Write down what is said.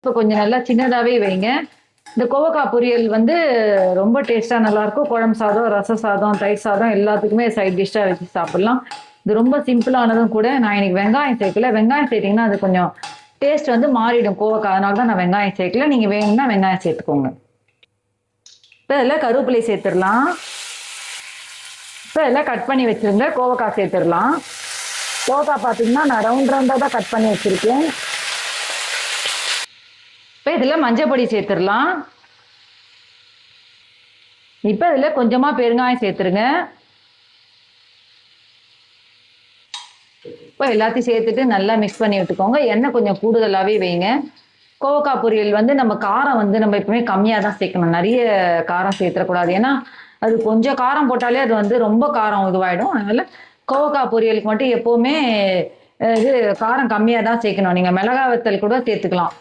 இப்போ கொஞ்சம் நல்லா சின்னதாகவே வைங்க. இந்த கோவக்காய் பொரியல் வந்து ரொம்ப டேஸ்ட்டாக நல்லாயிருக்கும். குழம்பு சாதம், ரச சாதம், தயிர் சாதம் எல்லாத்துக்குமே சைட் டிஷ்ஷாக வச்சு சாப்பிட்லாம். இது ரொம்ப சிம்பிளானதும் கூட. நான் இன்னைக்கு வெங்காயம் சேர்க்கல. வெங்காயம் சேர்த்திங்கன்னா அது கொஞ்சம் டேஸ்ட் வந்து மாறிடும் கோவக்காய். அதனால தான் நான் வெங்காயம் சேர்க்கல. நீங்கள் வேணும்னா வெங்காயம் சேர்த்துக்கோங்க. இப்போ இதில் கருவேப்பிலை சேர்த்துடலாம். இப்போ எல்லாம் கட் பண்ணி வச்சுருங்க. கோவக்காய் சேர்த்துடலாம். கோவக்காய் பார்த்தீங்கன்னா நான் ரவுண்டாக தான் கட் பண்ணி வச்சுருக்கேன். இப்போ இதில் மஞ்சள் பொடி சேர்த்துடலாம். இப்போ இதில் கொஞ்சமாக பெருங்காயம் சேர்த்துருங்க. இப்போ எல்லாத்தையும் சேர்த்துட்டு நல்லா மிக்ஸ் பண்ணி விட்டுக்கோங்க. எண்ணெய் கொஞ்சம் கூடுதலாகவே வைங்க. கோவக்காய் பொரியல் வந்து நம்ம காரம் வந்து நம்ம எப்பவுமே கம்மியாக தான் சேர்க்கணும். நிறைய காரம் சேர்த்துடக்கூடாது. ஏன்னா அது கொஞ்சம் காரம் போட்டாலே அது வந்து ரொம்ப காரம் இதுவாகிடும். அதனால கோவக்காய் பொரியலுக்கு மட்டும் எப்போவுமே இது காரம் கம்மியாக தான் சேர்க்கணும். நீங்கள் மிளகாய் வத்தல் கூட சேர்த்துக்கலாம்.